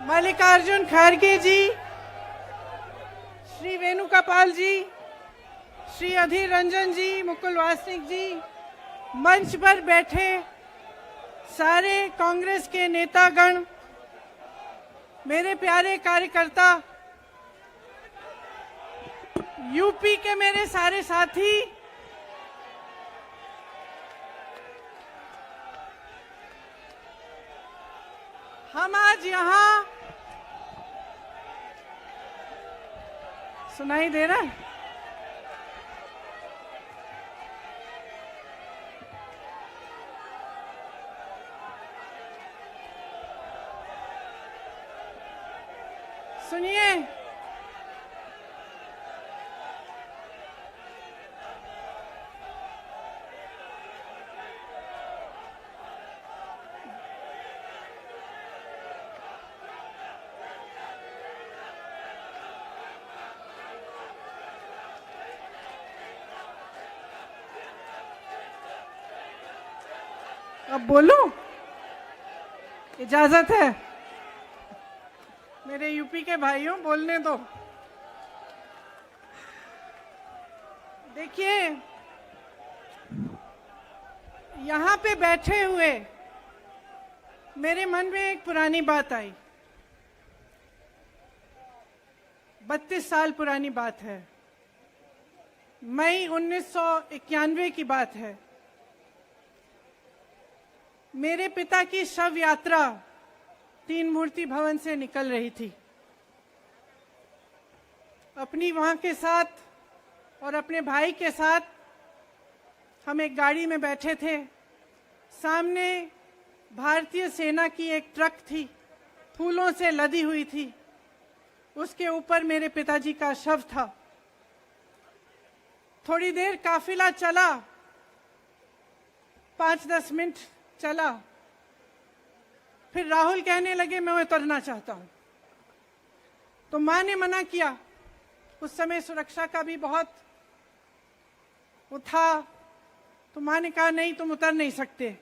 मल्लिकार्जुन खड़गे जी, श्री वेणुगोपाल जी, श्री अधीर रंजन जी, मुकुल वासनिक जी, मंच पर बैठे सारे कांग्रेस के नेतागण, मेरे प्यारे कार्यकर्ता, यूपी के मेरे सारे साथी, हम आज यहाँ सुनाई दे रहा है? सुनिए, अब बोलूं? इजाजत है? मेरे यूपी के भाइयों, बोलने दो। देखिए, यहाँ पे बैठे हुए मेरे मन में एक पुरानी बात आई। 32 साल पुरानी बात है। मई 1991 की बात है। मेरे पिता की शव यात्रा तीन मूर्ति भवन से निकल रही थी। अपनी मां के साथ और अपने भाई के साथ हम एक गाड़ी में बैठे थे। सामने भारतीय सेना की एक ट्रक थी, फूलों से लदी हुई थी। उसके ऊपर मेरे पिताजी का शव था। थोड़ी देर काफिला चला, 5-10 मिनट चला, फिर राहुल कहने लगे मैं उतरना चाहता हूं। तो मां ने मना किया। उस समय सुरक्षा का भी बहुत वो था, तो मां ने कहा नहीं, तुम उतर नहीं सकते।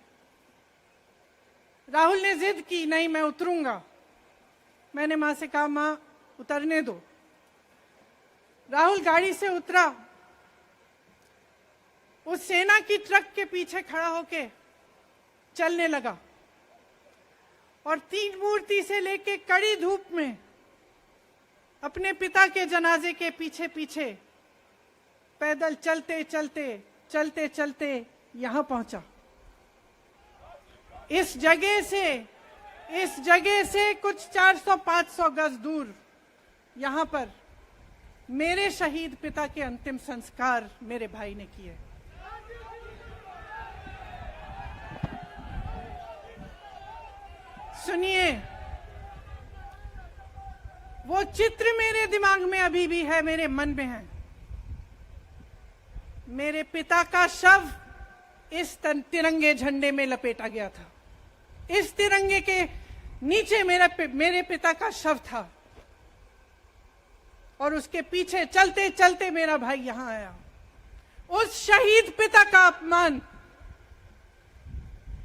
राहुल ने जिद की, नहीं मैं उतरूंगा। मैंने मां से कहा मां उतरने दो। राहुल गाड़ी से उतरा, उस सेना की ट्रक के पीछे खड़ा होके चलने लगा और तीन मूर्ति से लेके कड़ी धूप में अपने पिता के जनाजे के पीछे पीछे पैदल चलते चलते चलते चलते यहां पहुंचा। इस जगह से कुछ 400-500 गज दूर यहां पर मेरे शहीद पिता के अंतिम संस्कार मेरे भाई ने किए। सुनिए, वो चित्र मेरे दिमाग में अभी भी है, मेरे मन में है। मेरे पिता का शव इस तिरंगे झंडे में लपेटा गया था। इस तिरंगे के नीचे मेरे पिता का शव था और उसके पीछे चलते चलते मेरा भाई यहां आया। उस शहीद पिता का अपमान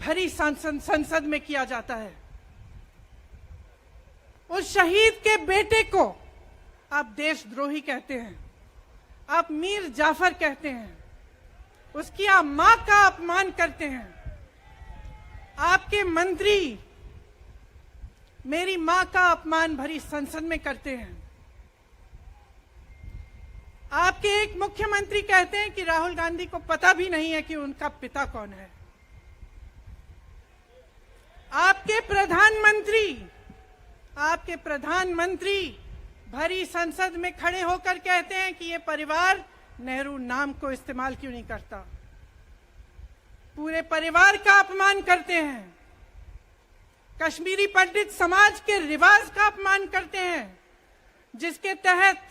भरी संसद में किया जाता है। उस शहीद के बेटे को आप देशद्रोही कहते हैं, आप मीर जाफर कहते हैं, उसकी आप मां का अपमान करते हैं। आपके मंत्री मेरी मां का अपमान भरी संसद में करते हैं। आपके एक मुख्यमंत्री कहते हैं कि राहुल गांधी को पता भी नहीं है कि उनका पिता कौन है। आपके प्रधानमंत्री भरी संसद में खड़े होकर कहते हैं कि ये परिवार नेहरू नाम को इस्तेमाल क्यों नहीं करता। पूरे परिवार का अपमान करते हैं। कश्मीरी पंडित समाज के रिवाज का अपमान करते हैं, जिसके तहत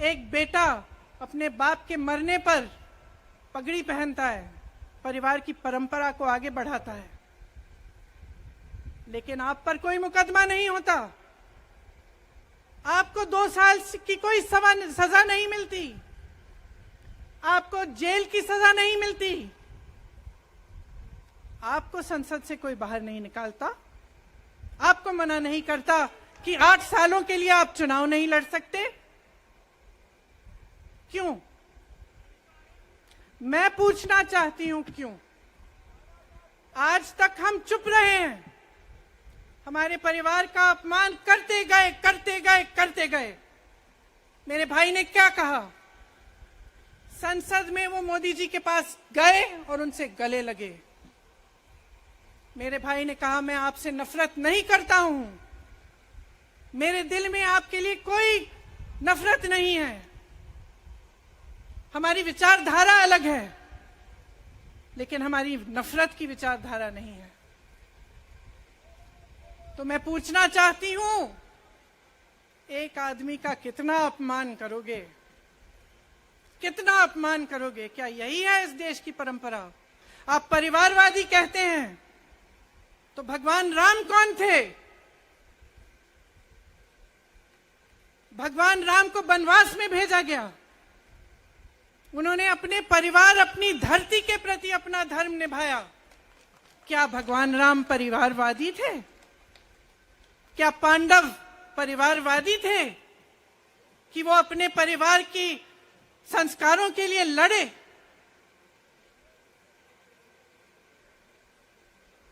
एक बेटा अपने बाप के मरने पर पगड़ी पहनता है, परिवार की परंपरा को आगे बढ़ाता है। लेकिन आप पर कोई मुकदमा नहीं होता, आपको 2 साल की कोई सजा नहीं मिलती, आपको जेल की सजा नहीं मिलती, आपको संसद से कोई बाहर नहीं निकालता, आपको मना नहीं करता कि 8 सालों के लिए आप चुनाव नहीं लड़ सकते? क्यों? मैं पूछना चाहती हूं क्यों? आज तक हम चुप रहे हैं, हमारे परिवार का अपमान करते गए करते गए करते गए। मेरे भाई ने क्या कहा? संसद में वो मोदी जी के पास गए और उनसे गले लगे। मेरे भाई ने कहा मैं आपसे नफरत नहीं करता हूं, मेरे दिल में आपके लिए कोई नफरत नहीं है, हमारी विचारधारा अलग है, लेकिन हमारी नफरत की विचारधारा नहीं है। तो मैं पूछना चाहती हूं, एक आदमी का कितना अपमान करोगे? कितना अपमान करोगे? क्या यही है इस देश की परंपरा? आप परिवारवादी कहते हैं, तो भगवान राम कौन थे? भगवान राम को वनवास में भेजा गया, उन्होंने अपने परिवार, अपनी धरती के प्रति अपना धर्म निभाया। क्या भगवान राम परिवारवादी थे? क्या पांडव परिवारवादी थे कि वो अपने परिवार की संस्कारों के लिए लड़े?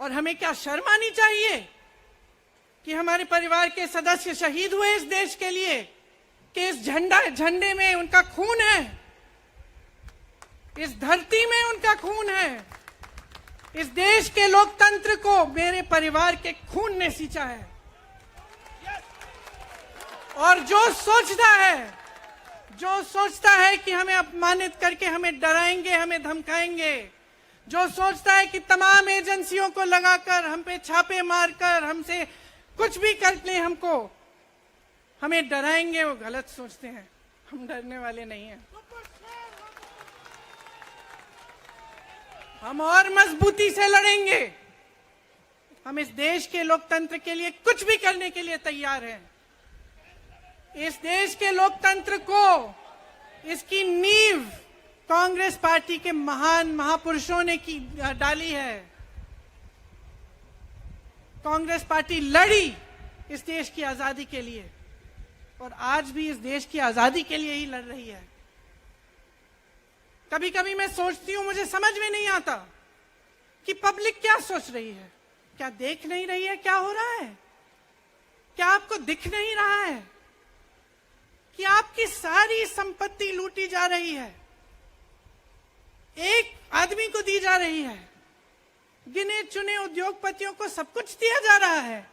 और हमें क्या शर्म आनी चाहिए कि हमारे परिवार के सदस्य शहीद हुए इस देश के लिए, कि इस झंडे में उनका खून है, इस धरती में उनका खून है, इस देश के लोकतंत्र को मेरे परिवार के खून ने सींचा है। और जो सोचता है कि हमें अपमानित करके हमें डराएंगे, हमें धमकाएंगे, जो सोचता है कि तमाम एजेंसियों को लगाकर हम पे छापे मारकर हमसे कुछ भी कर ले, हमको हमें डराएंगे, वो गलत सोचते हैं। हम डरने वाले नहीं हैं। हम और मजबूती से लड़ेंगे। हम इस देश के लोकतंत्र के लिए कुछ भी करने के लिए तैयार हैं। इस देश के लोकतंत्र को, इसकी नींव कांग्रेस पार्टी के महान महापुरुषों ने डाली है। कांग्रेस पार्टी लड़ी इस देश की आजादी के लिए और आज भी इस देश की आजादी के लिए ही लड़ रही है। कभी कभी मैं सोचती हूं, मुझे समझ में नहीं आता कि पब्लिक क्या सोच रही है। क्या देख नहीं रही है क्या हो रहा है? क्या आपको दिख नहीं रहा है कि आपकी सारी संपत्ति लूटी जा रही है, एक आदमी को दी जा रही है, गिने चुने उद्योगपतियों को सब कुछ दिया जा रहा है?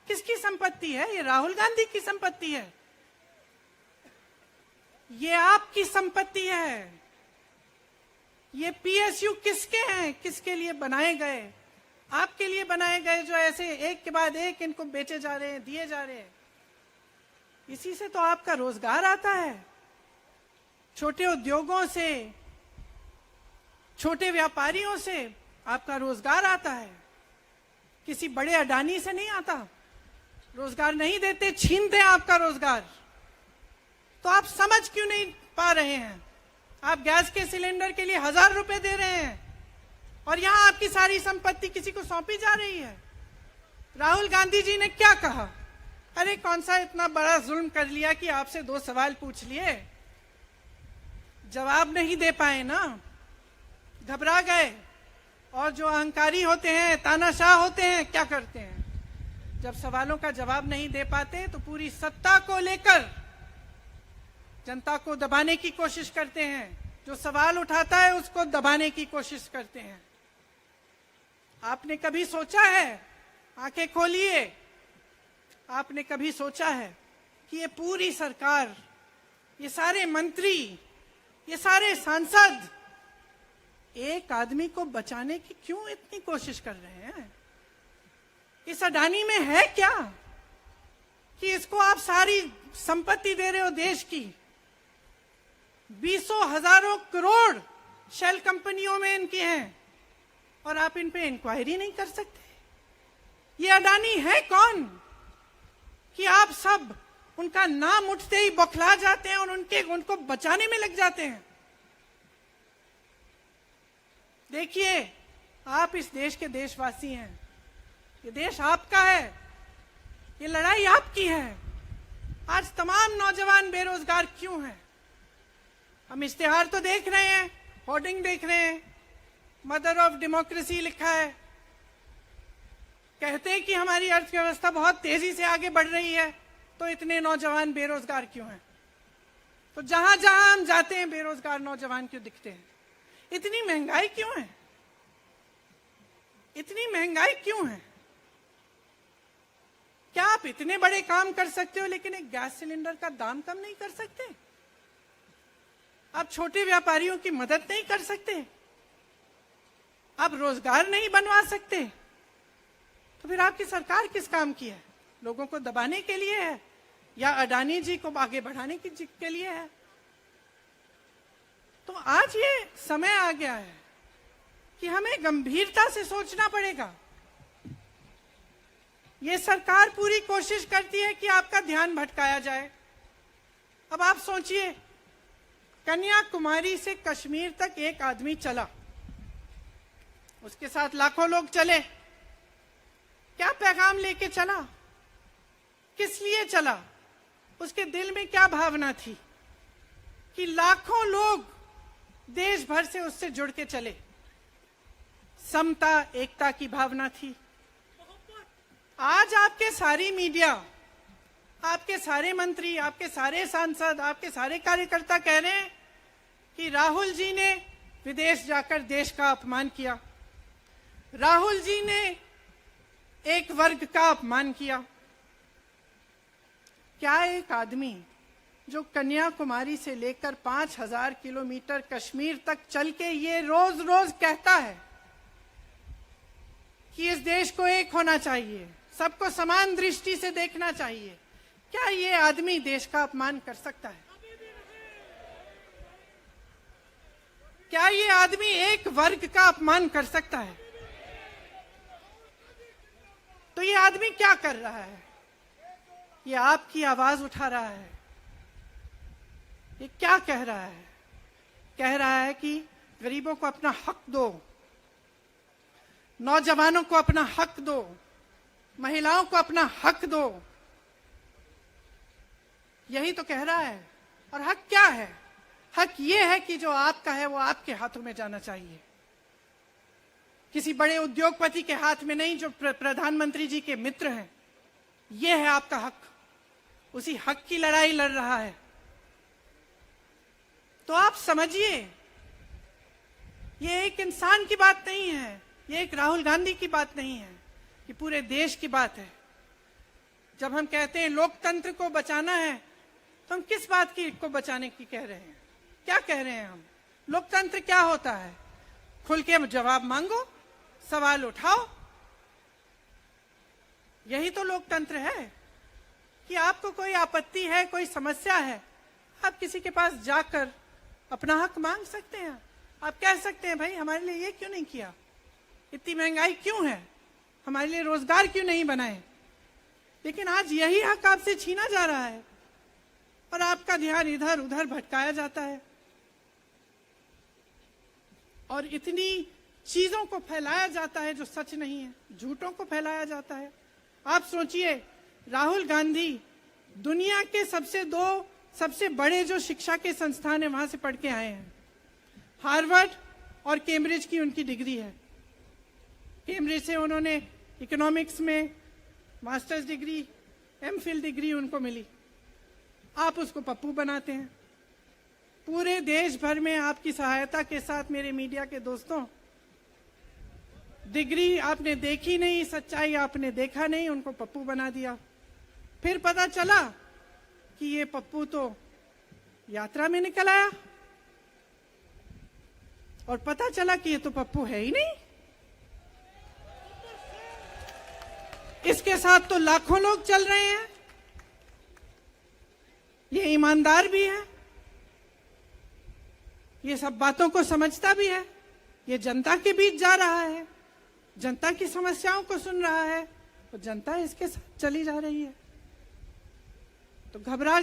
किसकी संपत्ति है? ये राहुल गांधी की संपत्ति है, ये आपकी संपत्ति है। ये पीएसयू किसके हैं? किसके लिए बनाए गए? आपके लिए बनाए गए, जो ऐसे एक के बाद एक इनको बेचे जा रहे हैं, दिए जा रहे हैं। इसी से तो आपका रोजगार आता है। छोटे उद्योगों से, छोटे व्यापारियों से आपका रोजगार आता है, किसी बड़े अडानी से नहीं आता। रोजगार नहीं देते, छीनते हैं आपका रोजगार। तो आप समझ क्यों नहीं पा रहे हैं? आप गैस के सिलेंडर के लिए 1000 रुपए दे रहे हैं और यहां आपकी सारी संपत्ति किसी को सौंपी जा रही है। राहुल गांधी जी ने क्या कहा? अरे कौन सा इतना बड़ा जुल्म कर लिया कि आपसे 2 सवाल पूछ लिए, जवाब नहीं दे पाए ना, घबरा गए। और जो अहंकारी होते हैं, तानाशाह होते हैं, क्या करते हैं? जब सवालों का जवाब नहीं दे पाते तो पूरी सत्ता को लेकर जनता को दबाने की कोशिश करते हैं। जो सवाल उठाता है उसको दबाने की कोशिश करते हैं। आपने कभी सोचा है, आंखें खोलिए, आपने कभी सोचा है कि ये पूरी सरकार, ये सारे मंत्री, ये सारे सांसद एक आदमी को बचाने की क्यों इतनी कोशिश कर रहे हैं? इस अडानी में है क्या कि इसको आप सारी संपत्ति दे रहे हो देश की? 20 हजारों करोड़ शेल कंपनियों में इनकी हैं और आप इन पे इंक्वायरी नहीं कर सकते? ये अडानी है कौन कि आप सब उनका नाम उठते ही बौखला जाते हैं और उनको बचाने में लग जाते हैं? देखिए, आप इस देश के देशवासी हैं, ये देश आपका है। ये लड़ाई आपकी है। आज तमाम नौजवान बेरोजगार क्यों हैं? हम इश्तिहार तो देख रहे हैं, होर्डिंग देख रहे हैं, मदर ऑफ डेमोक्रेसी लिखा है, कहते हैं कि हमारी अर्थव्यवस्था बहुत तेजी से आगे बढ़ रही है, तो इतने नौजवान बेरोजगार क्यों हैं? तो जहां जहां हम जाते हैं बेरोजगार नौजवान क्यों दिखते हैं? इतनी महंगाई क्यों है? इतनी महंगाई क्यों है? क्या आप इतने बड़े काम कर सकते हो लेकिन एक गैस सिलेंडर का दाम कम नहीं कर सकते? आप छोटे व्यापारियों की मदद नहीं कर सकते? आप रोजगार नहीं बनवा सकते? तो फिर आपकी सरकार किस काम की है? लोगों को दबाने के लिए है या अडानी जी को आगे बढ़ाने के लिए है? तो आज ये समय आ गया है कि हमें गंभीरता से सोचना पड़ेगा। ये सरकार पूरी कोशिश करती है कि आपका ध्यान भटकाया जाए। अब आप सोचिए, कन्याकुमारी से कश्मीर तक एक आदमी चला, उसके साथ लाखों लोग चले। क्या पैगाम लेके चला? किस लिए चला? उसके दिल में क्या भावना थी कि लाखों लोग देश भर से उससे जुड़ के चले? समता, एकता की भावना थी। आज आपके सारी मीडिया, आपके सारे मंत्री, आपके सारे सांसद, आपके सारे कार्यकर्ता कह रहे हैं कि राहुल जी ने विदेश जाकर देश का अपमान किया, राहुल जी ने एक वर्ग का अपमान किया। क्या एक आदमी जो कन्याकुमारी से लेकर 5000 किलोमीटर कश्मीर तक चल के ये रोज रोज कहता है कि इस देश को एक होना चाहिए, सबको समान दृष्टि से देखना चाहिए, क्या ये आदमी देश का अपमान कर सकता है? क्या ये आदमी एक वर्ग का अपमान कर सकता है? तो ये आदमी क्या कर रहा है? ये आपकी आवाज उठा रहा है। ये क्या कह रहा है? कह रहा है कि गरीबों को अपना हक दो, नौजवानों को अपना हक दो, महिलाओं को अपना हक दो। यही तो कह रहा है। और हक क्या है? हक ये है कि जो आपका है वो आपके हाथों में जाना चाहिए, किसी बड़े उद्योगपति के हाथ में नहीं, जो प्रधानमंत्री जी के मित्र हैं। ये है आपका हक। उसी हक की लड़ाई लड़ रहा है। तो आप समझिए, ये एक इंसान की बात नहीं है, ये एक राहुल गांधी की बात नहीं है, ये पूरे देश की बात है। जब हम कहते हैं लोकतंत्र को बचाना है, तो हम किस बात की को बचाने की कह रहे हैं? क्या कह रहे हैं हम? लोकतंत्र क्या होता है? खुल के जवाब मांगो, सवाल उठाओ। यही तो लोकतंत्र है कि आपको कोई आपत्ति है, कोई समस्या है, आप किसी के पास जाकर अपना हक मांग सकते हैं। आप कह सकते हैं, भाई हमारे लिए ये क्यों नहीं किया, इतनी महंगाई क्यों है, हमारे लिए रोजगार क्यों नहीं बनाए? लेकिन आज यही हक आपसे छीना जा रहा है और आपका ध्यान इधर उधर भटकाया जाता है और इतनी चीजों को फैलाया जाता है जो सच नहीं है, झूठों को फैलाया जाता है। आप सोचिए, राहुल गांधी दुनिया के सबसे बड़े जो शिक्षा के संस्थान है वहां से पढ़ के आए हैं। हार्वर्ड और कैम्ब्रिज की उनकी डिग्री है। कैम्ब्रिज से उन्होंने इकोनॉमिक्स में मास्टर्स डिग्री, एमफिल डिग्री उनको मिली। आप उसको पप्पू बनाते हैं। पूरे देश भर में आपकी सहायता के साथ मेरे मीडिया के दोस्तों, डिग्री आपने देखी नहीं, सच्चाई आपने देखा नहीं, उनको पप्पू बना दिया। फिर पता चला कि ये पप्पू तो यात्रा में निकल आया और पता चला कि ये तो पप्पू है ही नहीं। इसके साथ तो लाखों लोग चल रहे हैं। ये ईमानदार भी है, ये सब बातों को समझता भी है, ये जनता के बीच जा रहा है, जनता की समस्याओं को सुन रहा है, तो जनता इसके साथ चली जा रही है। तो घबरा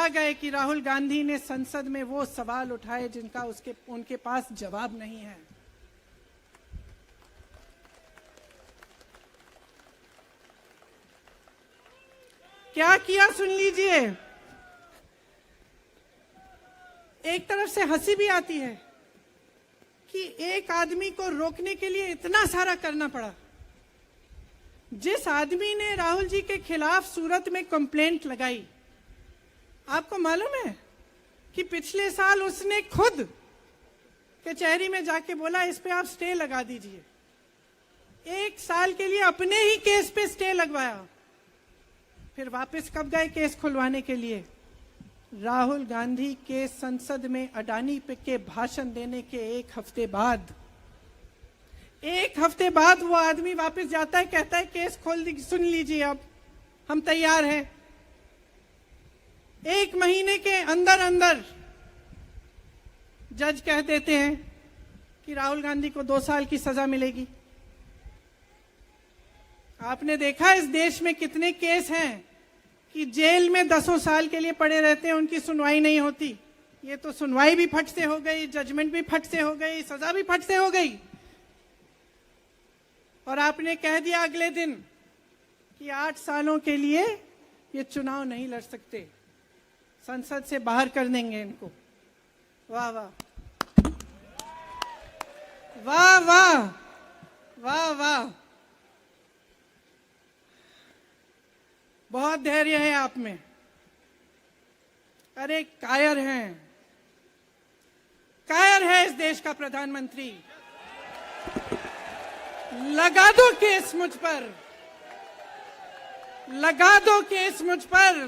गए कि राहुल गांधी ने संसद में वो सवाल उठाए जिनका उनके पास जवाब नहीं है। क्या किया सुन लीजिए। एक तरफ से हंसी भी आती है कि एक आदमी को रोकने के लिए इतना सारा करना पड़ा। जिस आदमी ने राहुल जी के खिलाफ सूरत में कंप्लेंट लगाई, आपको मालूम है कि पिछले साल उसने खुद कचहरी में जाके बोला इस पे आप स्टे लगा दीजिए। 1 साल के लिए अपने ही केस पे स्टे लगवाया। फिर वापस कब गए केस खुलवाने के लिए? राहुल गांधी के संसद में अडानी पे के भाषण देने के 1 हफ्ते बाद। 1 हफ्ते बाद वो आदमी वापस जाता है, कहता है केस खोल दी, सुन लीजिए अब हम तैयार हैं। 1 महीने के अंदर अंदर जज कह देते हैं कि राहुल गांधी को 2 साल की सजा मिलेगी। आपने देखा इस देश में कितने केस हैं कि जेल में 10 साल के लिए पड़े रहते हैं, उनकी सुनवाई नहीं होती। ये तो सुनवाई भी फट से हो गई, जजमेंट भी फट से हो गई, सजा भी फट से हो गई। और आपने कह दिया अगले दिन कि 8 सालों के लिए ये चुनाव नहीं लड़ सकते, संसद से बाहर कर देंगे इनको। वाह वाह वाह वाह वाह वाह, बहुत धैर्य है आप में। अरे कायर हैं, कायर है इस देश का प्रधानमंत्री। लगा दो केस मुझ पर, लगा दो केस मुझ पर,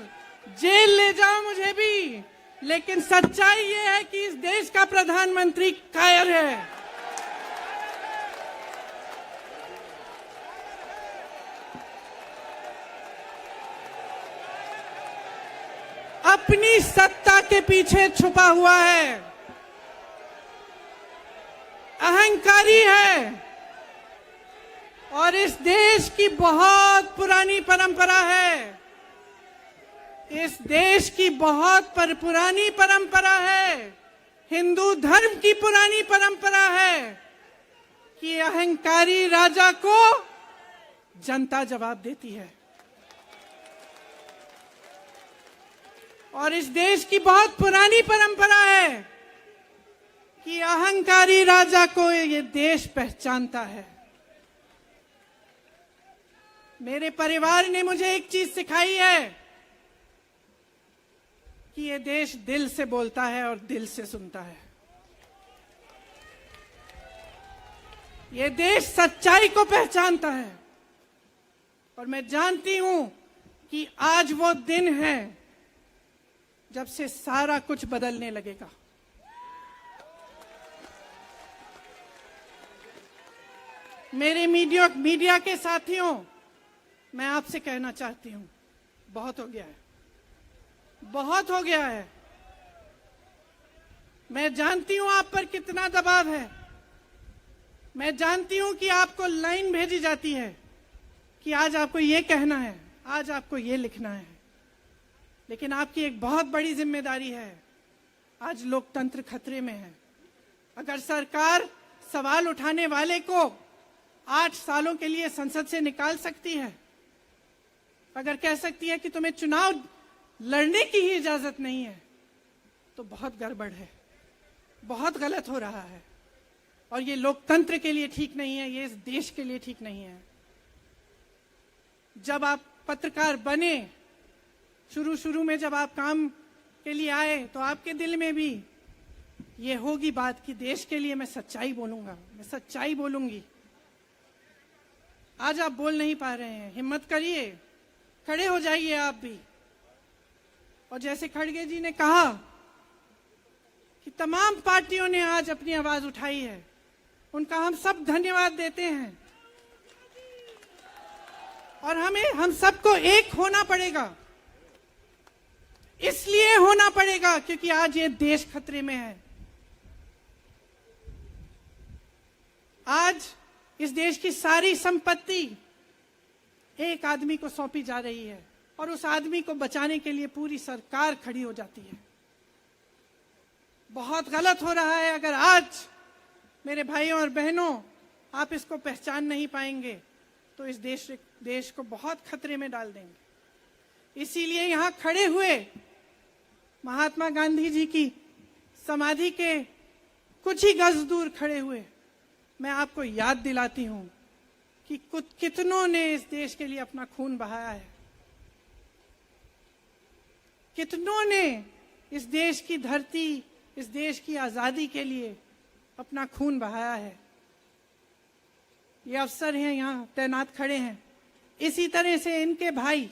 जेल ले जाओ मुझे भी, लेकिन सच्चाई ये है कि इस देश का प्रधानमंत्री कायर है। अपनी सत्ता के पीछे छुपा हुआ है, अहंकारी है। और इस देश की बहुत पुरानी परंपरा है, इस देश की बहुत पुरानी परंपरा है, हिंदू धर्म की पुरानी परंपरा है कि अहंकारी राजा को जनता जवाब देती है। और इस देश की बहुत पुरानी परंपरा है कि अहंकारी राजा को ये देश पहचानता है। मेरे परिवार ने मुझे एक चीज सिखाई है कि ये देश दिल से बोलता है और दिल से सुनता है। ये देश सच्चाई को पहचानता है। और मैं जानती हूं कि आज वो दिन है जब से सारा कुछ बदलने लगेगा। मेरे मीडिया के साथियों, मैं आपसे कहना चाहती हूं, बहुत हो गया है, बहुत हो गया है। मैं जानती हूं आप पर कितना दबाव है। मैं जानती हूं कि आपको लाइन भेजी जाती है कि आज आपको ये कहना है, आज आपको ये लिखना है। लेकिन आपकी एक बहुत बड़ी जिम्मेदारी है। आज लोकतंत्र खतरे में है। अगर सरकार सवाल उठाने वाले को 8 सालों के लिए संसद से निकाल सकती है, अगर कह सकती है कि तुम्हें चुनाव लड़ने की ही इजाजत नहीं है, तो बहुत गड़बड़ है, बहुत गलत हो रहा है। और ये लोकतंत्र के लिए ठीक नहीं है, ये इस देश के लिए ठीक नहीं है। जब आप पत्रकार बने, शुरू में जब आप काम के लिए आए, तो आपके दिल में भी ये होगी बात कि देश के लिए मैं सच्चाई बोलूंगा, मैं सच्चाई बोलूंगी। आज आप बोल नहीं पा रहे हैं, हिम्मत करिए, खड़े हो जाइए आप भी। और जैसे खड़गे जी ने कहा कि तमाम पार्टियों ने आज अपनी आवाज उठाई है, उनका हम सब धन्यवाद देते हैं। और हम सबको एक होना पड़ेगा। इसलिए होना पड़ेगा क्योंकि आज ये देश खतरे में है। आज इस देश की सारी संपत्ति एक आदमी को सौंपी जा रही है और उस आदमी को बचाने के लिए पूरी सरकार खड़ी हो जाती है। बहुत गलत हो रहा है। अगर आज मेरे भाइयों और बहनों आप इसको पहचान नहीं पाएंगे तो इस देश को बहुत खतरे में डाल देंगे। इसीलिए यहां खड़े हुए महात्मा गांधी जी की समाधि के कुछ ही गज दूर खड़े हुए मैं आपको याद दिलाती हूं कि कितनों ने इस देश के लिए अपना खून बहाया है, कितनों ने इस देश की धरती, इस देश की आजादी के लिए अपना खून बहाया है। ये अफसर हैं यहाँ तैनात खड़े हैं, इसी तरह से इनके भाई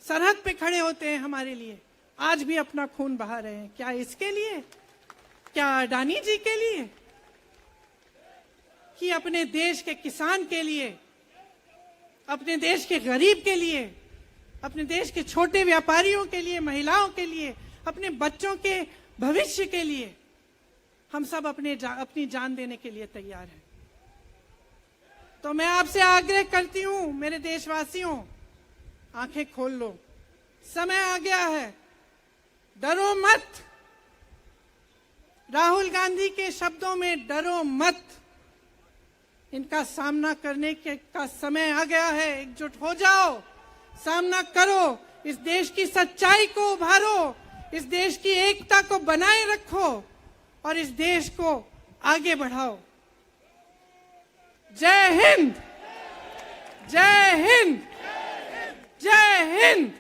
सरहद पे खड़े होते हैं हमारे लिए, आज भी अपना खून बहा रहे हैं। क्या इसके लिए? क्या अडानी जी के लिए? कि अपने देश के किसान के लिए, अपने देश के गरीब के लिए, अपने देश के छोटे व्यापारियों के लिए, महिलाओं के लिए, अपने बच्चों के भविष्य के लिए हम सब अपनी जान देने के लिए तैयार हैं। तो मैं आपसे आग्रह करती हूं मेरे देशवासियों, आंखें खोल लो, समय आ गया है, डरो मत। राहुल गांधी के शब्दों में डरो मत, इनका सामना करने का समय आ गया है। एकजुट हो जाओ, सामना करो, इस देश की सच्चाई को उभारो, इस देश की एकता को बनाए रखो और इस देश को आगे बढ़ाओ। जय हिंद, जय हिंद, जय हिंद।